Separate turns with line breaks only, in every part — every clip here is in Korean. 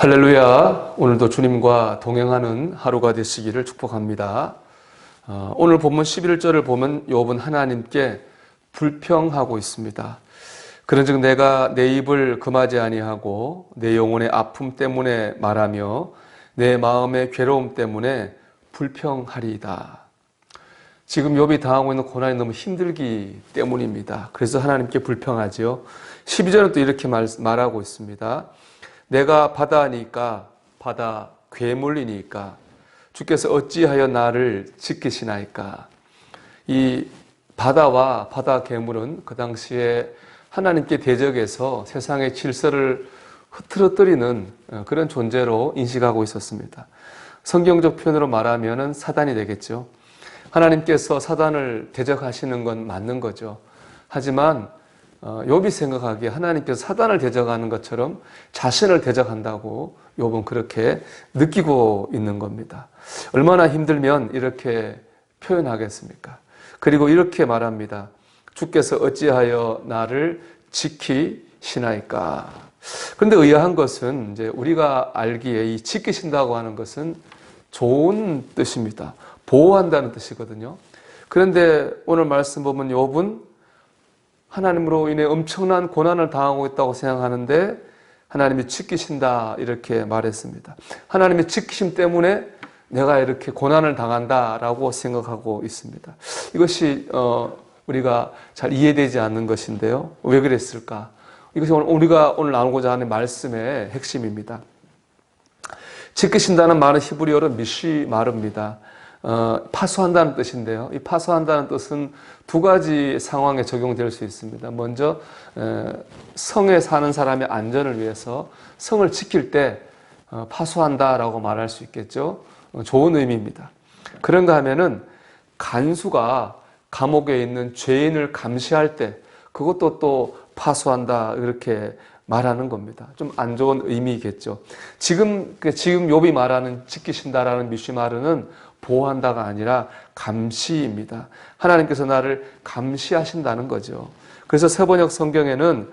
할렐루야. 오늘도 주님과 동행하는 하루가 되시기를 축복합니다. 오늘 본문 11절을 보면 욥은 하나님께 불평하고 있습니다. 그런즉 내가 내 입을 금하지 아니하고 내 영혼의 아픔 때문에 말하며 내 마음의 괴로움 때문에 불평하리이다. 지금 욥이 당하고 있는 고난이 너무 힘들기 때문입니다. 그래서 하나님께 불평하지요. 12절은 또 이렇게 말하고 있습니다. 내가 바다니까 바다 괴물이니까 주께서 어찌하여 나를 지키시나이까. 이 바다와 바다 괴물은 그 당시에 하나님께 대적해서 세상의 질서를 흐트러뜨리는 그런 존재로 인식하고 있었습니다. 성경적 표현으로 말하면 사단이 되겠죠. 하나님께서 사단을 대적하시는 건 맞는 거죠. 하지만 욥이 생각하기에 하나님께서 사단을 대적하는 것처럼 자신을 대적한다고 욥은 그렇게 느끼고 있는 겁니다. 얼마나 힘들면 이렇게 표현하겠습니까? 그리고 이렇게 말합니다. 주께서 어찌하여 나를 지키시나이까. 그런데 의아한 것은 이제 우리가 알기에 이 지키신다고 하는 것은 좋은 뜻입니다. 보호한다는 뜻이거든요. 그런데 오늘 말씀 보면 욥은 하나님으로 인해 엄청난 고난을 당하고 있다고 생각하는데 하나님이 지키신다 이렇게 말했습니다. 하나님의 지키심 때문에 내가 이렇게 고난을 당한다라고 생각하고 있습니다. 이것이 우리가 잘 이해되지 않는 것인데요. 왜 그랬을까? 이것이 우리가 오늘 나누고자 하는 말씀의 핵심입니다. 지키신다는 말은 히브리어로 미시마르입니다. 파수한다는 뜻인데요. 이 파수한다는 뜻은 두 가지 상황에 적용될 수 있습니다. 먼저 성에 사는 사람의 안전을 위해서 성을 지킬 때 파수한다라고 말할 수 있겠죠. 좋은 의미입니다. 그런가 하면은 간수가 감옥에 있는 죄인을 감시할 때 그것도 또 파수한다 이렇게 말하는 겁니다. 좀 안 좋은 의미겠죠. 지금 욥이 말하는 지키신다라는 미시마르는 보호한다가 아니라 감시입니다. 하나님께서 나를 감시하신다는 거죠. 그래서 세번역 성경에는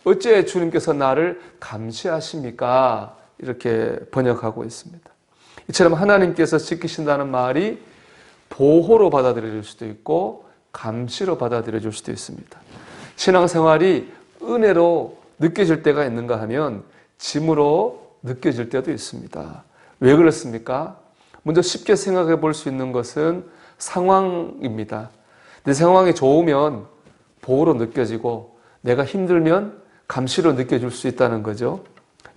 어째 주님께서 나를 감시하십니까? 이렇게 번역하고 있습니다. 이처럼 하나님께서 지키신다는 말이 보호로 받아들여질 수도 있고 감시로 받아들여질 수도 있습니다. 신앙생활이 은혜로 느껴질 때가 있는가 하면 짐으로 느껴질 때도 있습니다. 왜 그렇습니까? 먼저 쉽게 생각해 볼 수 있는 것은 상황입니다. 내 상황이 좋으면 보호로 느껴지고 내가 힘들면 감시로 느껴질 수 있다는 거죠.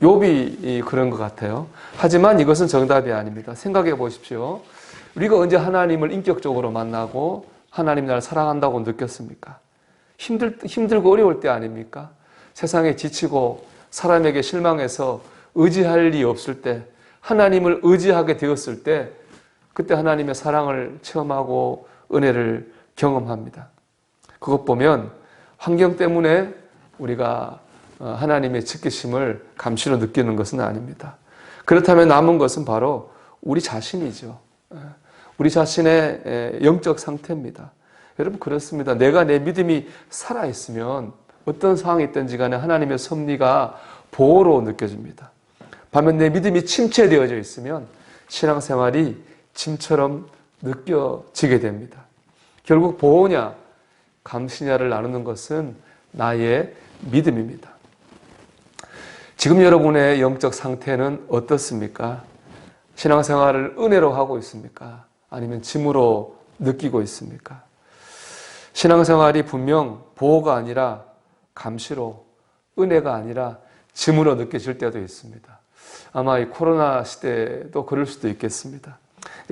욥이 그런 것 같아요. 하지만 이것은 정답이 아닙니다. 생각해 보십시오. 우리가 언제 하나님을 인격적으로 만나고 하나님 나를 사랑한다고 느꼈습니까? 힘들고 어려울 때 아닙니까? 세상에 지치고 사람에게 실망해서 의지할 리 없을 때 하나님을 의지하게 되었을 때 그때 하나님의 사랑을 체험하고 은혜를 경험합니다. 그것 보면 환경 때문에 우리가 하나님의 지키심을 감시로 느끼는 것은 아닙니다. 그렇다면 남은 것은 바로 우리 자신이죠. 우리 자신의 영적 상태입니다. 여러분 그렇습니다. 내가 내 믿음이 살아있으면 어떤 상황이 있든지 간에 하나님의 섭리가 보호로 느껴집니다. 반면 내 믿음이 침체되어져 있으면 신앙생활이 짐처럼 느껴지게 됩니다. 결국 보호냐 감시냐를 나누는 것은 나의 믿음입니다. 지금 여러분의 영적 상태는 어떻습니까? 신앙생활을 은혜로 하고 있습니까? 아니면 짐으로 느끼고 있습니까? 신앙생활이 분명 보호가 아니라 감시로, 은혜가 아니라 짐으로 느껴질 때도 있습니다. 아마 이 코로나 시대도 그럴 수도 있겠습니다.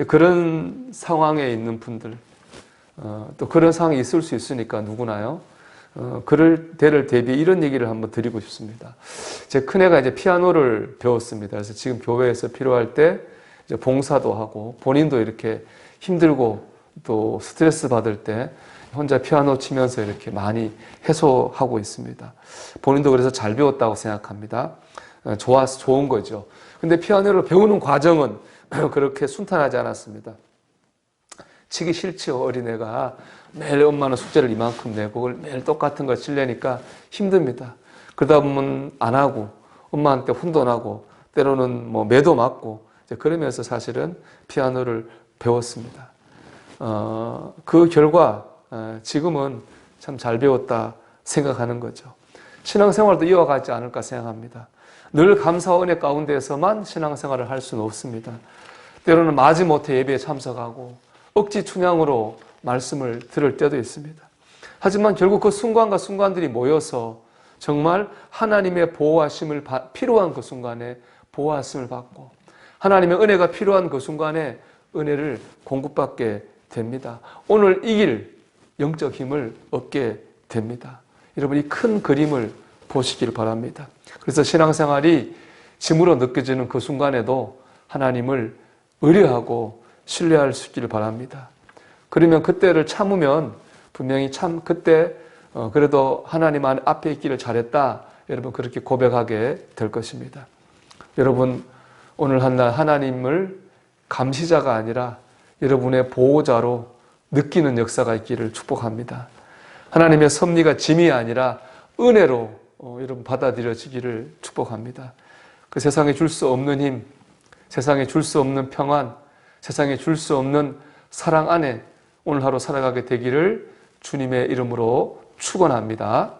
그런 상황에 있는 분들, 또 그런 상황이 있을 수 있으니까 누구나요. 그럴 때를 대비해 이런 얘기를 한번 드리고 싶습니다. 제 큰애가 이제 피아노를 배웠습니다. 그래서 지금 교회에서 필요할 때 이제 봉사도 하고 본인도 이렇게 힘들고 또 스트레스 받을 때 혼자 피아노 치면서 이렇게 많이 해소하고 있습니다. 본인도 그래서 잘 배웠다고 생각합니다. 좋아서 좋은 거죠. 근데 피아노를 배우는 과정은 그렇게 순탄하지 않았습니다. 치기 싫죠, 어린애가. 매일 엄마는 숙제를 이만큼 내고 매일 똑같은 걸 치려니까 힘듭니다. 그러다 보면 안 하고 엄마한테 혼돈하고 때로는 뭐 매도 맞고 이제 그러면서 사실은 피아노를 배웠습니다. 그 결과 지금은 참 잘 배웠다 생각하는 거죠. 신앙생활도 이어가지 않을까 생각합니다. 늘 감사와 은혜 가운데에서만 신앙생활을 할 수는 없습니다. 때로는 마지못해 예배에 참석하고 억지 춘향으로 말씀을 들을 때도 있습니다. 하지만 결국 그 순간과 순간들이 모여서 정말 하나님의 보호하심을 필요한 그 순간에 보호하심을 받고 하나님의 은혜가 필요한 그 순간에 은혜를 공급받게 됩니다. 오늘 이길 영적 힘을 얻게 됩니다. 여러분 이 큰 그림을 보시길 바랍니다. 그래서 신앙생활이 짐으로 느껴지는 그 순간에도 하나님을 의뢰하고 신뢰할 수 있기를 바랍니다. 그러면 그때를 참으면 분명히 참 그때 그래도 하나님 앞에 있기를 잘했다. 여러분 그렇게 고백하게 될 것입니다. 여러분 오늘 한날 하나님을 감시자가 아니라 여러분의 보호자로 느끼는 역사가 있기를 축복합니다. 하나님의 섭리가 짐이 아니라 은혜로 여러분 받아들여지기를 축복합니다. 그 세상에 줄 수 없는 힘, 세상에 줄 수 없는 평안, 세상에 줄 수 없는 사랑 안에 오늘 하루 살아가게 되기를 주님의 이름으로 축원합니다.